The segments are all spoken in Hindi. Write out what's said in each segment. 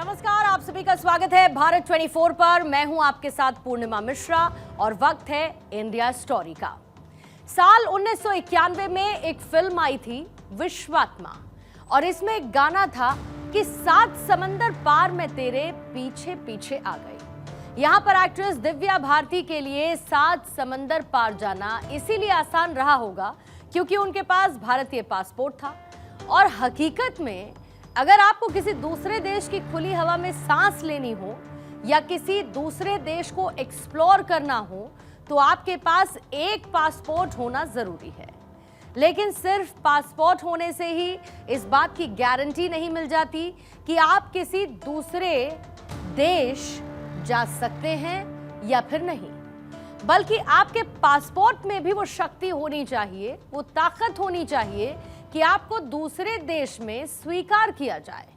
नमस्कार, आप सभी का स्वागत है भारत 24 पर। मैं हूं आपके साथ पूर्णिमा मिश्रा और वक्त है इंडिया स्टोरी का। साल 1991 में एक फिल्म आई थी विश्वात्मा और इसमें एक गाना था कि 7 समंदर पार मैं तेरे पीछे पीछे आ गई। यहां पर एक्ट्रेस दिव्या भारती के लिए 7 समंदर पार जाना इसीलिए आसान रहा होगा क्योंकि उनके पास भारतीय पासपोर्ट था। और हकीकत में अगर आपको किसी दूसरे देश की खुली हवा में सांस लेनी हो या किसी दूसरे देश को एक्सप्लोर करना हो तो आपके पास एक पासपोर्ट होना जरूरी है। लेकिन सिर्फ पासपोर्ट होने से ही इस बात की गारंटी नहीं मिल जाती कि आप किसी दूसरे देश जा सकते हैं या फिर नहीं, बल्कि आपके पासपोर्ट में भी वो शक्ति होनी चाहिए, वो ताकत होनी चाहिए कि आपको दूसरे देश में स्वीकार किया जाए।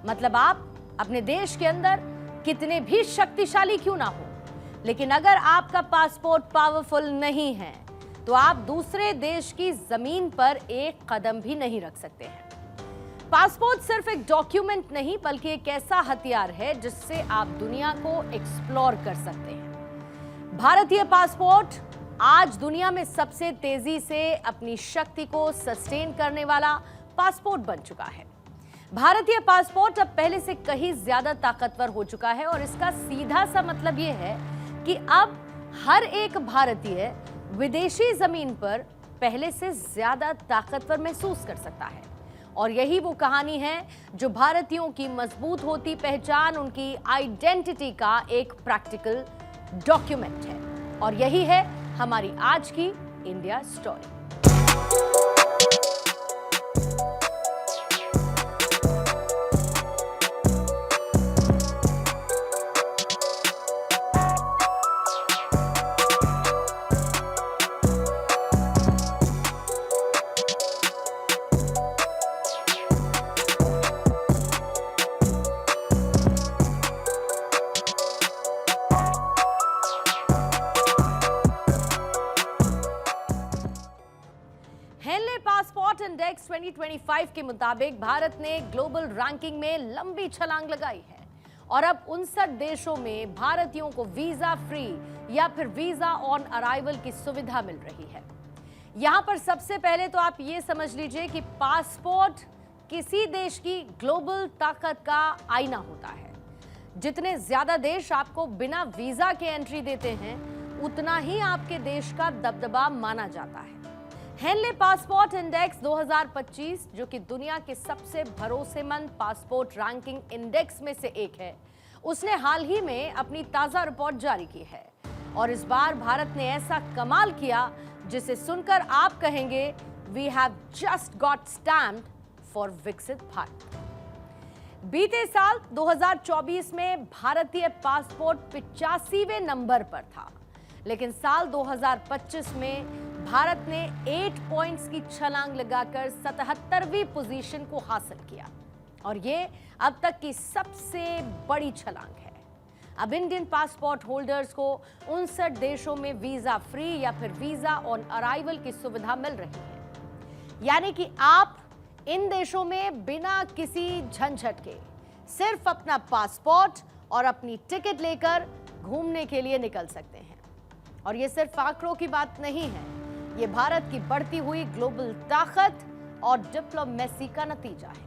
मतलब आप अपने देश के अंदर कितने भी शक्तिशाली क्यों ना हो, लेकिन अगर आपका पासपोर्ट पावरफुल नहीं है तो आप दूसरे देश की जमीन पर एक कदम भी नहीं रख सकते हैं। पासपोर्ट सिर्फ एक डॉक्यूमेंट नहीं बल्कि एक ऐसा हथियार है जिससे आप दुनिया को एक्सप्लोर कर सकते हैं। भारतीय पासपोर्ट आज दुनिया में सबसे तेजी से अपनी शक्ति को सस्टेन करने वाला पासपोर्ट बन चुका है। भारतीय पासपोर्ट अब पहले से कहीं ज्यादा ताकतवर हो चुका है और इसका सीधा सा मतलब यह है कि अब हर एक भारतीय विदेशी जमीन पर पहले से ज्यादा ताकतवर महसूस कर सकता है। और यही वो कहानी है जो भारतीयों की मजबूत होती पहचान, उनकी आइडेंटिटी का एक प्रैक्टिकल डॉक्यूमेंट है। और यही है हमारी आज की India story. Henley passport index 2025 के मुताबिक भारत ने ग्लोबल रैंकिंग में लंबी छलांग लगाई है और अब 59 देशों में भारतीयों को वीजा फ्री या फिर वीजा ऑन अराइवल की सुविधा मिल रही है। यहां पर सबसे पहले तो आप ये समझ लीजिए कि पासपोर्ट किसी देश की ग्लोबल ताकत का आईना होता है। जितने ज्यादा देश आपको बिना वीजा के एंट्री देते हैं उतना ही आपके देश का दबदबा माना जाता है। हेनले पासपोर्ट इंडेक्स 2025 जो कि दुनिया के सबसे भरोसेमंद पासपोर्ट रैंकिंग इंडेक्स में से एक है, उसने हाल ही में अपनी ताजा रिपोर्ट जारी की है। और इस बार भारत ने ऐसा कमाल किया जिसे सुनकर आप कहेंगे we have just got stamped for विकसित भारत। बीते साल 2024 में भारतीय पासपोर्ट 85वें नंबर पर था, लेकिन साल 2025 में भारत ने 8 पॉइंट्स की छलांग लगाकर 77वीं पोजीशन को हासिल किया और ये अब तक की सबसे बड़ी छलांग है। अब इंडियन पासपोर्ट होल्डर्स को 59 देशों में वीजा फ्री या फिर वीजा ऑन अराइवल की सुविधा मिल रही है। यानी कि आप इन देशों में बिना किसी झंझट के सिर्फ अपना पासपोर्ट और अपनी टिकट लेकर घूमने के लिए निकल सकते हैं। और ये सिर्फ आंकड़ों की बात नहीं है, ये भारत की बढ़ती हुई ग्लोबल ताकत और डिप्लोमेसी का नतीजा है।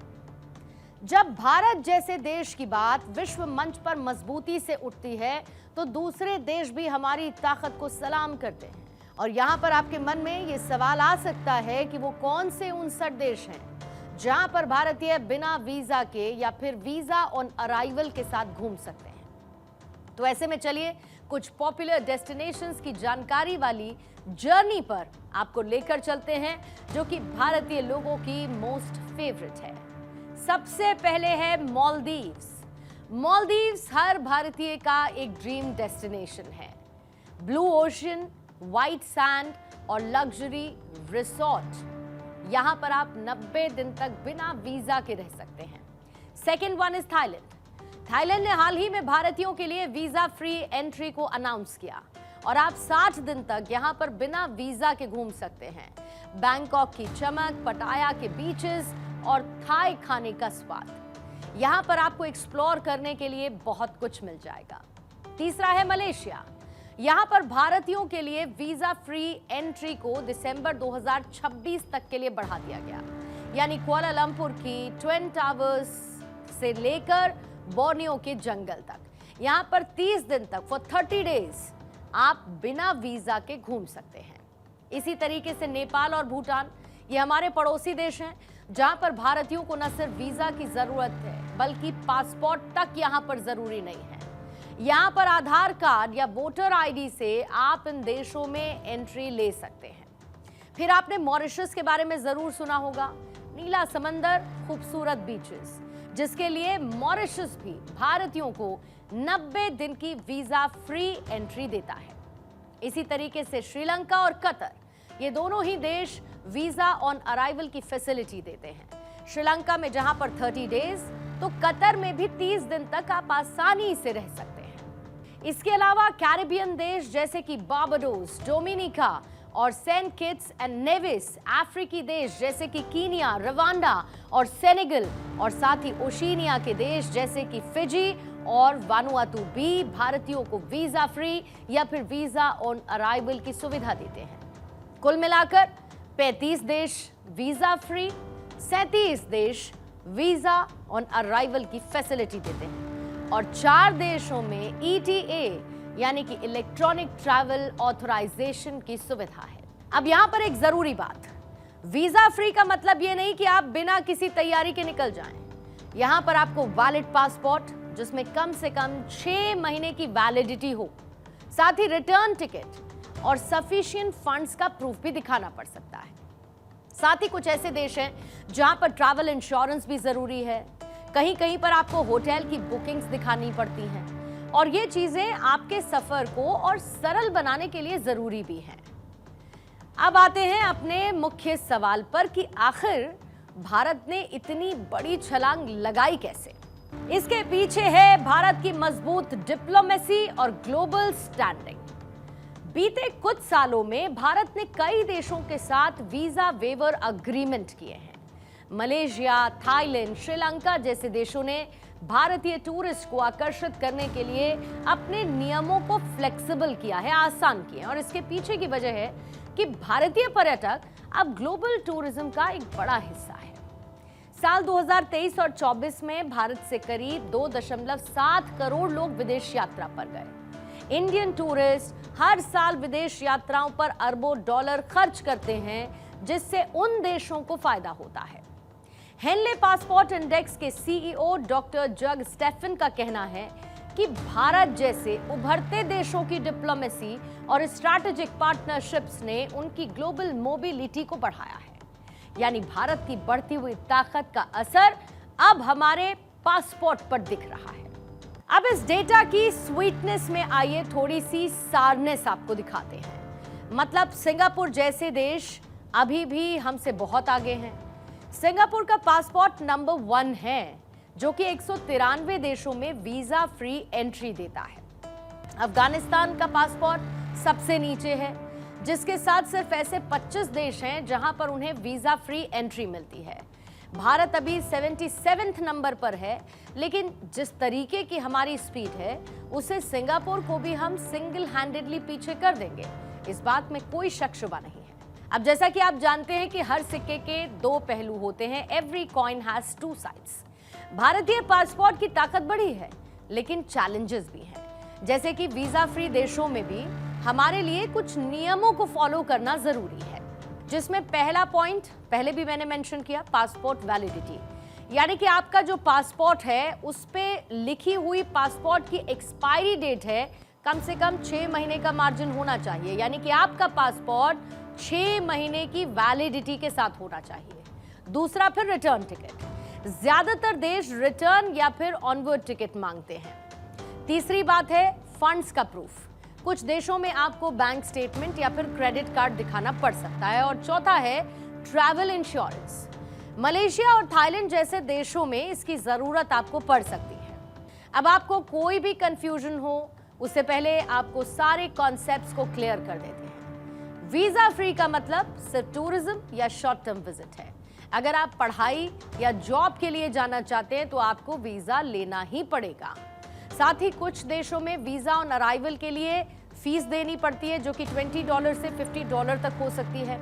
जब भारत जैसे देश की बात विश्व मंच पर मजबूती से उठती है तो दूसरे देश भी हमारी ताकत को सलाम करते हैं। और यहां पर आपके मन में ये सवाल आ सकता है कि वो कौन से 59 देश हैं जहां पर भारतीय बिना वीजा के या फिर वीजा ऑन अराइवल के साथ घूम सकते हैं। तो ऐसे में चलिए कुछ पॉपुलर डेस्टिनेशंस की जानकारी वाली जर्नी पर आपको लेकर चलते हैं जो कि भारतीय लोगों की मोस्ट फेवरेट है। सबसे पहले है मालदीव्स। मालदीव्स हर भारतीय का एक ड्रीम डेस्टिनेशन है। ब्लू ओशन, व्हाइट सैंड और लग्जरी रिसोर्ट। यहां पर आप 90 दिन तक बिना वीजा के रह सकते हैं। Second one is Thailand. Thailand ने हाल ही में भारतीयों के लिए वीजा फ्री एंट्री को अनाउंस किया और आप 60 दिन तक यहां पर बिना वीजा के घूम सकते हैं। बैंकॉक की चमक, पटाया के बीचेस और थाई खाने का स्वाद, यहां पर आपको एक्सप्लोर करने के लिए बहुत कुछ मिल जाएगा। तीसरा है मलेशिया। यहां पर भारतीयों के लिए वीजा फ्री एंट्री को दिसंबर 2026 तक के लिए बढ़ा दिया गया, यानी कुआलालंपुर की ट्विन टावर्स से लेकर बोर्नियो के जंगल तक यहां पर 30 दिन तक फॉर 30 डेज आप बिना वीजा के घूम सकते हैं। इसी तरीके से नेपाल और भूटान, ये हमारे पड़ोसी देश हैं जहां पर भारतीयों को न सिर्फ वीजा की जरूरत है बल्कि पासपोर्ट तक यहां पर जरूरी नहीं है। यहां पर आधार कार्ड या वोटर आईडी से आप इन देशों में एंट्री ले सकते हैं। फिर आपने मॉरिशस के बारे में जरूर सुना होगा, नीला समंदर, खूबसूरत बीचेस, जिसके लिए मॉरिशस भी भारतीयों को 90 दिन की वीजा फ्री एंट्री देता है। इसी तरीके से श्रीलंका और कतर, ये दोनों ही देश वीजा ऑन अराइवल की फैसिलिटी देते हैं। श्रीलंका में जहां पर 30 डेज, तो कतर में भी 30 दिन तक आप आसानी से रह सकते हैं। इसके अलावा कैरिबियन देश जैसे कि बारबाडोस, डोमिनिका और सेंट किट्स एंड नेविस, अफ्रीकी देश जैसे कि कीनिया, रवांडा और सेनेगल, और साथ ही ओशिनिया के देश जैसे कि फिजी और वानुआतू भी भारतीयों को वीजा फ्री या फिर वीजा ऑन अराइवल की सुविधा देते हैं। कुल मिलाकर 35 देश वीजा फ्री, 37 देश वीजा ऑन अराइवल की फैसिलिटी देते हैं और 4 देशों में ETA यानी कि इलेक्ट्रॉनिक ट्रैवल ऑथराइजेशन की सुविधा है। अब यहां पर एक जरूरी बात, वीजा फ्री का मतलब ये नहीं कि आप बिना किसी तैयारी के निकल जाएं। यहां पर आपको वैलिड पासपोर्ट जिसमें कम से कम 6 महीने की वैलिडिटी हो, साथ ही रिटर्न टिकट और सफिशिएंट फंड्स का प्रूफ भी दिखाना पड़ सकता है। साथ ही कुछ ऐसे देश हैं जहां पर ट्रैवल इंश्योरेंस भी जरूरी है, कहीं कहीं पर आपको होटल की बुकिंग्स दिखानी पड़ती हैं और ये चीजें आपके सफर को और सरल बनाने के लिए जरूरी भी हैं। अब आते हैं अपने मुख्य सवाल पर कि आखिर भारत ने इतनी बड़ी छलांग लगाई कैसे। इसके पीछे है भारत की मजबूत डिप्लोमेसी और ग्लोबल स्टैंडिंग। बीते कुछ सालों में भारत ने कई देशों के साथ वीजा वेवर अग्रीमेंट किए हैं। मलेशिया, थाईलैंड, श्रीलंका जैसे देशों ने भारतीय टूरिस्ट को आकर्षित करने के लिए अपने नियमों को फ्लेक्सिबल किया है, आसान किए हैं। और इसके पीछे की वजह है कि भारतीय पर्यटक अब ग्लोबल टूरिज्म का एक बड़ा हिस्सा है। साल 2023 और 24 में भारत से करीब 2.7 करोड़ लोग विदेश यात्रा पर गए। इंडियन टूरिस्ट हर साल विदेश यात्राओं पर अरबों डॉलर खर्च करते हैं, जिससे उन देशों को फायदा होता है। हेनले पासपोर्ट इंडेक्स के CEO डॉक्टर जग स्टेफन का कहना है कि भारत जैसे उभरते देशों की डिप्लोमेसी और स्ट्रैटेजिक पार्टनरशिप्स ने उनकी ग्लोबल मोबिलिटी को बढ़ाया है। यानी भारत की बढ़ती हुई ताकत का असर अब हमारे पासपोर्ट पर दिख रहा है। अब इस डेटा की स्वीटनेस में आइए थोड़ी सी सारनेस आपको दिखाते हैं। मतलब सिंगापुर जैसे देश अभी भी हमसे बहुत आगे हैं। सिंगापुर का पासपोर्ट नंबर 1 है, जो कि 193 देशों में वीजा फ्री एंट्री देता है। अफगानिस्तान का पासपोर्ट सबसे नीचे है, जिसके साथ सिर्फ ऐसे 25 देश हैं जहां पर उन्हें वीजा फ्री एंट्री मिलती है। भारत अभी 77वें नंबर पर है, लेकिन जिस तरीके की हमारी स्पीड है उसे सिंगापुर को भी हम सिंगल हैंडेडली पीछे कर देंगे, इस बात में कोई शक शुबा नहीं है। अब जैसा कि आप जानते हैं कि हर सिक्के के 2 पहलू होते हैं, एवरी कॉइन हैज 2 साइड्स। भारतीय पासपोर्ट की ताकत बढ़ी है, लेकिन चैलेंजेस भी हैं, जैसे कि वीजा फ्री देशों में भी हमारे लिए कुछ नियमों को फॉलो करना जरूरी है, जिसमें पहला पॉइंट पहले भी मैंने मेंशन किया, पासपोर्ट वैलिडिटी। यानी कि आपका जो पासपोर्ट है उस पे लिखी हुई पासपोर्ट की एक्सपायरी डेट है, कम से कम 6 महीने का मार्जिन होना चाहिए। यानी कि आपका पासपोर्ट 6 महीने की वैलिडिटी के साथ होना चाहिए। दूसरा फिर रिटर्न टिकट, ज्यादातर देश रिटर्न या फिर ऑनवर्ड टिकट मांगते हैं। तीसरी बात है फंड्स का प्रूफ, कुछ देशों में आपको बैंक स्टेटमेंट या फिर क्रेडिट कार्ड दिखाना पड़ सकता है। और चौथा है ट्रैवल इंश्योरेंस। मलेशिया और थाईलैंड जैसे देशों में इसकी जरूरत आपको पड़ सकती है। अब आपको कोई भी कंफ्यूजन हो उससे पहले आपको सारे कॉन्सेप्ट्स को क्लियर कर देते हैं। वीजा फ्री का मतलब सिर्फ टूरिज्म या शॉर्ट टर्म विजिट है। अगर आप पढ़ाई या जॉब के लिए जाना चाहते हैं तो आपको वीजा लेना ही पड़ेगा। साथ ही कुछ देशों में वीजा ऑन अराइवल के लिए फीस देनी पड़ती है, जो कि $20 से $50 तक हो सकती है।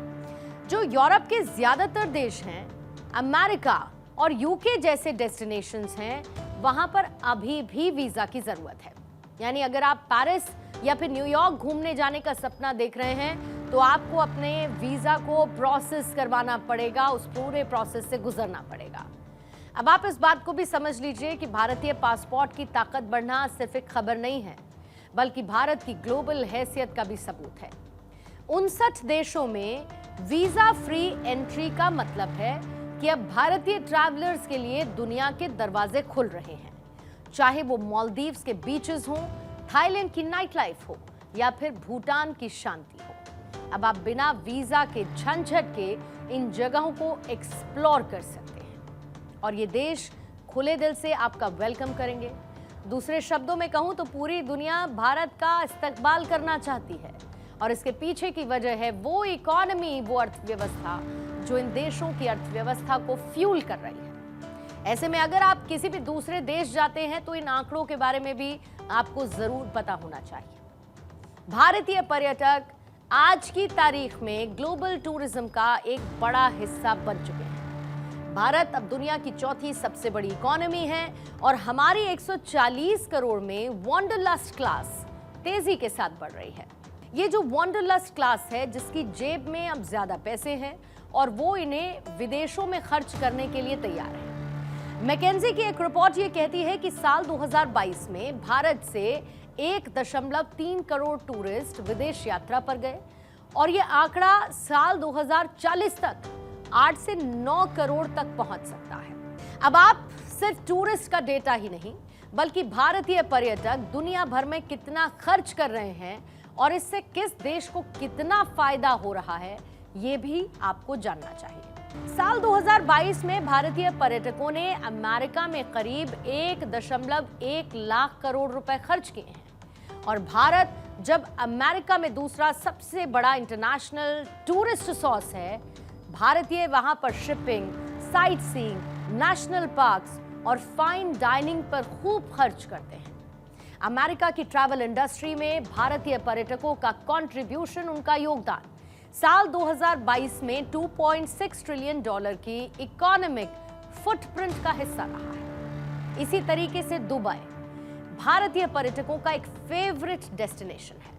जो यूरोप के ज्यादातर देश हैं, अमेरिका और यूके जैसे डेस्टिनेशंस हैं, वहां पर अभी भी वीजा की जरूरत है। यानी अगर आप पेरिस या फिर न्यूयॉर्क घूमने जाने का सपना देख रहे हैं तो आपको अपने वीजा को प्रोसेस करवाना पड़ेगा, उस पूरे प्रोसेस से गुजरना पड़ेगा। अब आप इस बात को भी समझ लीजिए कि भारतीय पासपोर्ट की ताकत बढ़ना सिर्फ एक खबर नहीं है, बल्कि भारत की ग्लोबल हैसियत का भी सबूत है। 59 देशों में वीजा फ्री एंट्री का मतलब है कि अब भारतीय ट्रैवलर्स के लिए दुनिया के दरवाजे खुल रहे हैं, चाहे वो मालदीव्स के बीचेस हों, थाईलैंड की नाइट लाइफ हो या फिर भूटान की शांति हो। अब आप बिना वीजा के झंझट के इन जगहों को एक्सप्लोर कर सकते हैं और ये देश खुले दिल से आपका वेलकम करेंगे। दूसरे शब्दों में कहूं तो पूरी दुनिया भारत का इस्तकबाल करना चाहती है और इसके पीछे की वजह है वो इकोनॉमी, वो अर्थव्यवस्था जो इन देशों की अर्थव्यवस्था को फ्यूल कर रही है। ऐसे में अगर आप किसी भी दूसरे देश जाते हैं तो इन आंकड़ों के बारे में भी आपको जरूर पता होना चाहिए। भारतीय पर्यटक आज की तारीख में ग्लोबल टूरिज्म का एक बड़ा हिस्सा बन चुके हैं। भारत अब दुनिया की चौथी सबसे बड़ी इकोनॉमी है और हमारी 140 करोड़ में वंडरलस्ट क्लास तेजी के साथ बढ़ रही है। ये जो वंडरलस्ट क्लास है, जिसकी जेब में अब ज्यादा पैसे हैं और वो इन्हें विदेशों में खर्च करने के लिए तैयार है। मैकेंजी की एक रिपोर्ट ये कहती है कि साल 2022 में भारत से 1.3 करोड़ टूरिस्ट विदेश यात्रा पर गए और ये आंकड़ा साल 2040 तक 8 से 9 करोड़ तक पहुंच सकता है। अब आप सिर्फ टूरिस्ट का डेटा ही नहीं, बल्कि भारतीय पर्यटक दुनिया भर में कितना खर्च कर रहे हैं और इससे किस देश को कितना फायदा हो रहा है, ये भी आपको जानना चाहिए। साल 2022 में भारतीय पर्यटकों ने अमेरिका में करीब 1.1 लाख करोड़ रुपए खर्च किए हैं और भारत जब अमेरिका में दूसरा सबसे बड़ा इंटरनेशनल टूरिस्ट सोर्स है, भारतीय वहां पर shipping, sight seeing, national parks और फाइन डाइनिंग पर खूब खर्च करते हैं। अमेरिका की ट्रैवल इंडस्ट्री में भारतीय पर्यटकों का कंट्रीब्यूशन, उनका योगदान साल 2022 में $2.6 ट्रिलियन की इकोनॉमिक फुटप्रिंट का हिस्सा रहा है। इसी तरीके से दुबई भारतीय पर्यटकों का एक फेवरेट डेस्टिनेशन है।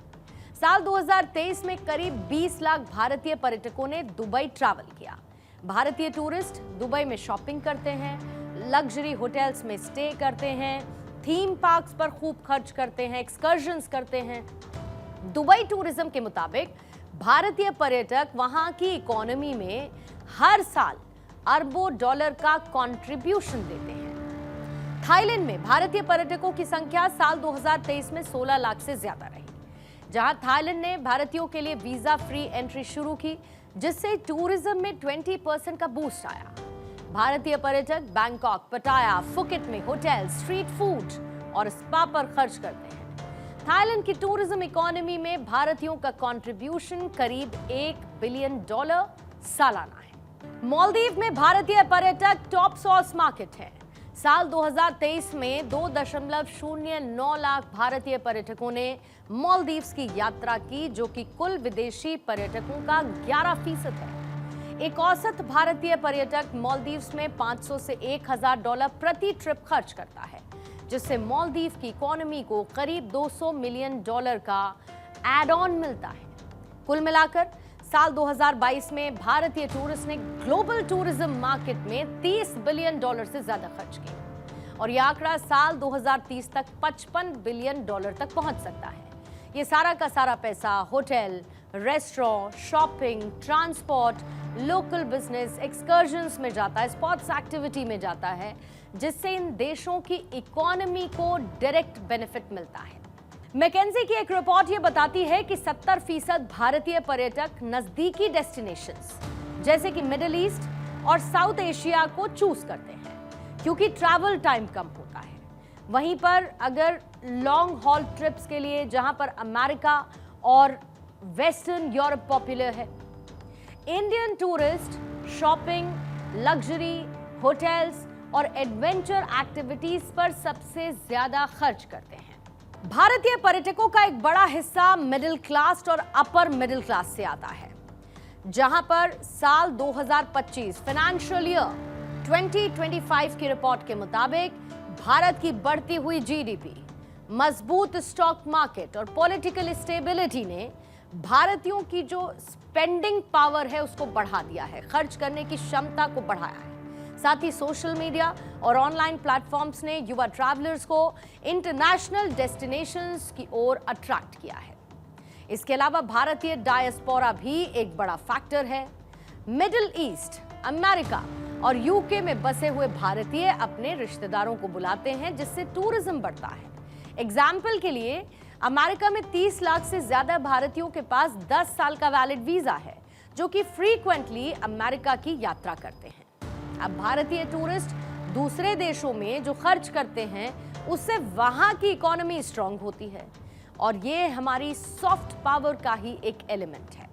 साल 2023 में करीब 20 लाख भारतीय पर्यटकों ने दुबई ट्रैवल किया। भारतीय टूरिस्ट दुबई में शॉपिंग करते हैं, लग्जरी होटल्स में स्टे करते हैं, थीम पार्क्स पर खूब खर्च करते हैं, एक्सकर्जन्स करते हैं। दुबई टूरिज्म के मुताबिक भारतीय पर्यटक वहां की इकोनॉमी में हर साल अरबों डॉलर का कंट्रीब्यूशन देते हैं। थाईलैंड में भारतीय पर्यटकों की संख्या साल 2023 में 16 लाख से ज्यादा रही, जहां थाईलैंड ने भारतीयों के लिए वीजा फ्री एंट्री शुरू की, जिससे टूरिज्म में 20% का बूस्ट आया। भारतीय पर्यटक बैंकॉक, पटाया, फुकेट में होटल, स्ट्रीट फूड और स्पा पर खर्च करते हैं। थाईलैंड की टूरिज्म इकोनॉमी में भारतीयों का कंट्रीब्यूशन करीब $1 बिलियन सालाना है। मालदीव में भारतीय पर्यटक टॉप सोर्स मार्केट है। साल 2023 में 2.09 लाख भारतीय पर्यटकों ने मालदीव्स की यात्रा की, जो कि कुल विदेशी पर्यटकों का 11% है। एक औसत भारतीय पर्यटक मालदीव्स में $500 से $1000 प्रति ट्रिप खर्च करता है, जिससे मालदीव की इकोनॉमी को करीब $200 मिलियन का एड ऑन मिलता है। कुल मिलाकर साल 2022 में भारतीय टूरिस्ट ने ग्लोबल टूरिज्म मार्केट में $30 बिलियन से ज्यादा खर्च किए और यह आंकड़ा साल 2030 तक $55 बिलियन तक पहुंच सकता है। ये सारा का सारा पैसा hotel, restaurant, shopping, transport, local business, excursions में जाता है, स्पोर्ट्स एक्टिविटी में जाता है, जिससे इन देशों की इकोनॉमी को डायरेक्ट बेनिफिट मिलता है। मैकेंजी की एक रिपोर्ट ये बताती है कि 70% भारतीय पर्यटक नजदीकी डेस्टिनेशंस जैसे कि मिडिल ईस्ट और साउथ एशिया को चूज करते हैं, क्योंकि ट्रैवल टाइम कम होता है। वहीं पर अगर लॉन्ग हॉल ट्रिप्स के लिए, जहां पर अमेरिका और वेस्टर्न यूरोप पॉपुलर है, Indian tourist shopping, luxury, hotels और एडवेंचर एक्टिविटीज पर सबसे ज्यादा खर्च करते हैं। भारतीय पर्यटकों का एक बड़ा हिस्सा मिडिल क्लास और अपर मिडिल क्लास से आता है, जहां पर साल 2025 फाइनेंशियल ईयर 2025 की रिपोर्ट के मुताबिक भारत की बढ़ती हुई जीडीपी, मजबूत स्टॉक मार्केट और पॉलिटिकल स्टेबिलिटी ने भारतीयों की जो स्पेंडिंग पावर है उसको बढ़ा दिया है, खर्च करने की क्षमता को बढ़ाया है। साथ ही सोशल मीडिया और ऑनलाइन प्लेटफॉर्म्स ने युवा ट्रैवलर्स को इंटरनेशनल डेस्टिनेशंस की ओर अट्रैक्ट किया है। इसके अलावा भारतीय डायस्पोरा भी एक बड़ा फैक्टर है। मिडिल ईस्ट, अमेरिका और यूके में बसे हुए भारतीय अपने रिश्तेदारों को बुलाते हैं, जिससे टूरिज्म बढ़ता है। एग्जाम्पल के लिए अमेरिका में 30 लाख से ज्यादा भारतीयों के पास 10 साल का वैलिड वीजा है, जो कि फ्रीक्वेंटली अमेरिका की यात्रा करते हैं। अब भारतीय टूरिस्ट दूसरे देशों में जो खर्च करते हैं उससे वहां की इकोनॉमी स्ट्रांग होती है, और ये हमारी सॉफ्ट पावर का ही एक एलिमेंट है।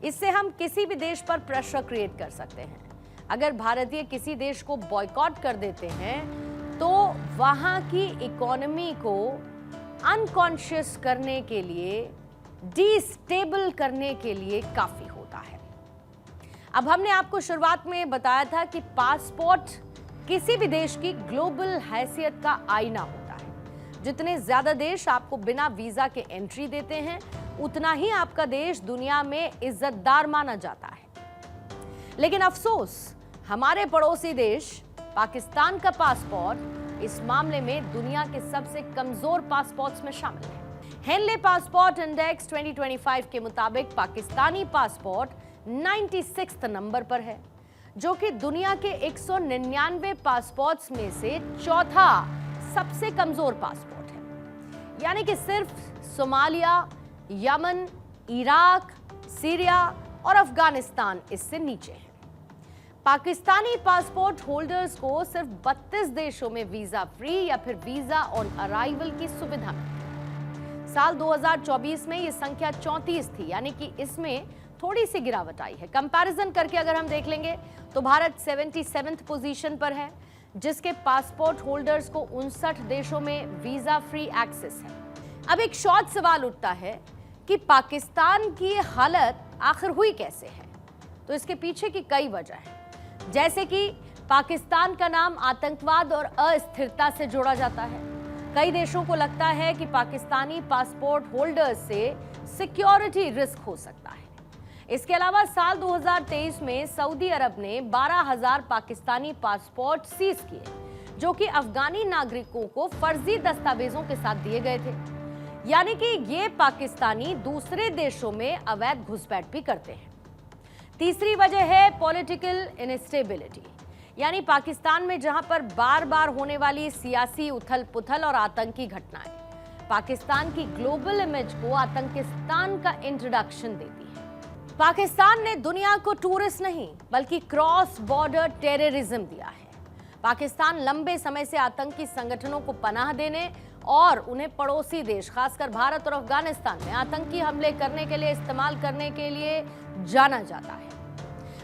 इससे हम किसी भी देश पर प्रेशर क्रिएट कर सकते हैं। अगर भारतीय किसी देश को बॉयकॉट कर देते हैं तो वहां की इकोनॉमी को अनकॉन्शियस करने के लिए, डिस्टेबल करने के लिए काफी होता है। अब हमने आपको शुरुआत में बताया था कि पासपोर्ट किसी भी देश की ग्लोबल हैसियत का आईना होता है। जितने ज्यादा देश आपको बिना वीजा के एंट्री देते हैं, उतना ही आपका देश दुनिया में इज्जतदार माना जाता है। लेकिन अफसोस, हमारे पड़ोसी देश पाकिस्तान का पासपोर्ट इस मामले में दुनिया के सबसे कमजोर पासपोर्ट्स में शामिल है। हेनले पासपोर्ट इंडेक्स 2025 के मुताबिक पाकिस्तानी पासपोर्ट 96 नंबर पर है, जो कि दुनिया के 199 पासपोर्ट्स में से चौथा सबसे कमजोर पासपोर्ट है। यानी कि सिर्फ सोमालिया, यमन, इराक, सीरिया और अफगानिस्तान इससे नीचे हैं। पाकिस्तानी पासपोर्ट होल्डर्स को सिर्फ 32 देशों में वीजा फ्री या फिर वीजा ऑन अराइवल की सुविधा मिलती है। साल 2024 में यह संख्या 34 थी, यानी कि इसमें थोड़ी सी गिरावट आई है। कंपैरिजन करके अगर हम देख लेंगे तो भारत 77th पोजीशन पर है, जिसके पासपोर्ट होल्डर्स को 59 देशों में वीजा फ्री एक्सेस है। अब एक शॉर्ट सवाल उठता है कि पाकिस्तान की हालत आखिर हुई कैसे है? तो इसके पीछे की कई वजह है, जैसे कि पाकिस्तान का नाम आतंकवाद और अस्थिरता से जोड़ा जाता है। कई देशों को लगता है कि पाकिस्तानी पासपोर्ट होल्डर्स से सिक्योरिटी रिस्क हो सकता है। इसके अलावा साल 2023 में सऊदी अरब ने 12,000 पाकिस्तानी पासपोर्ट सीज किए, जो कि अफगानी नागरिकों को फर्जी दस्तावेजों के साथ दिए गए थे। यानी कि ये पाकिस्तानी दूसरे देशों में अवैध घुसपैठ भी करते हैं। तीसरी वजह है पॉलिटिकल इनस्टेबिलिटी, यानी पाकिस्तान में जहां पर बार बार होने वाली सियासी उथल पुथल और आतंकी घटनाएं पाकिस्तान की ग्लोबल इमेज को आतंकिस्तान का इंट्रोडक्शन देती है। पाकिस्तान ने दुनिया को टूरिस्ट नहीं बल्कि क्रॉस बॉर्डर टेररिज्म दिया है। पाकिस्तान लंबे समय से आतंकी संगठनों को पनाह देने और उन्हें पड़ोसी देश, खासकर भारत और अफगानिस्तान में आतंकी हमले करने के लिए इस्तेमाल करने के लिए जाना जाता है।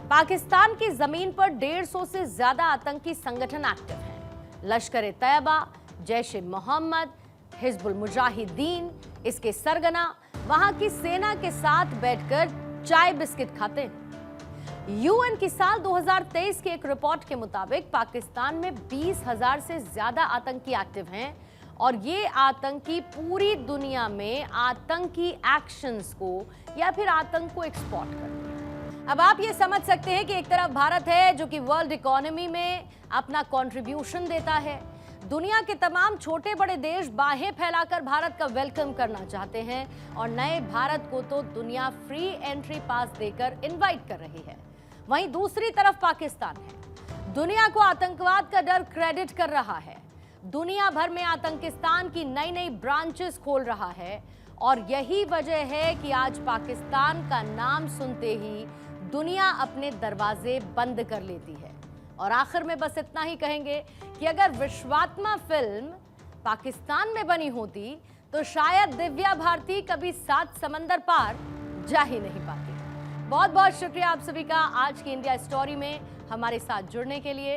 पाकिस्तान की जमीन पर 150 से ज्यादा आतंकी संगठन एक्टिव हैं। लश्कर ए तैयबा, जैश ए मोहम्मद, हिजबुल मुजाहिदीन, इसके सरगना वहां की सेना के साथ बैठकर चाय बिस्किट खाते हैं। यूएन की साल 2023 की एक रिपोर्ट के मुताबिक पाकिस्तान में 20,000 से ज्यादा आतंकी एक्टिव हैं, और ये आतंकी पूरी दुनिया में आतंकी एक्शंस को या फिर आतंक को एक्सपोर्ट करते हैं। अब आप ये समझ सकते हैं कि एक तरफ भारत है जो कि वर्ल्ड इकोनॉमी में अपना कंट्रीब्यूशन देता है। दुनिया के तमाम छोटे बड़े देश बाहें फैलाकर भारत का वेलकम करना चाहते हैं, और नए भारत को तो दुनिया फ्री एंट्री पास देकर इनवाइट कर रही है। वहीं दूसरी तरफ पाकिस्तान है, दुनिया को आतंकवाद का डर क्रेडिट कर रहा है, दुनिया भर में आतंकिस्तान की नई नई ब्रांचेस खोल रहा है, और यही वजह है कि आज पाकिस्तान का नाम सुनते ही दुनिया अपने दरवाजे बंद कर लेती है। और आखिर में बस इतना ही कहेंगे कि अगर विश्वात्मा फिल्म पाकिस्तान में बनी होती तो शायद दिव्या भारती कभी 7 समंदर पार जा ही नहीं पाती। बहुत बहुत शुक्रिया आप सभी का आज की इंडिया स्टोरी में हमारे साथ जुड़ने के लिए।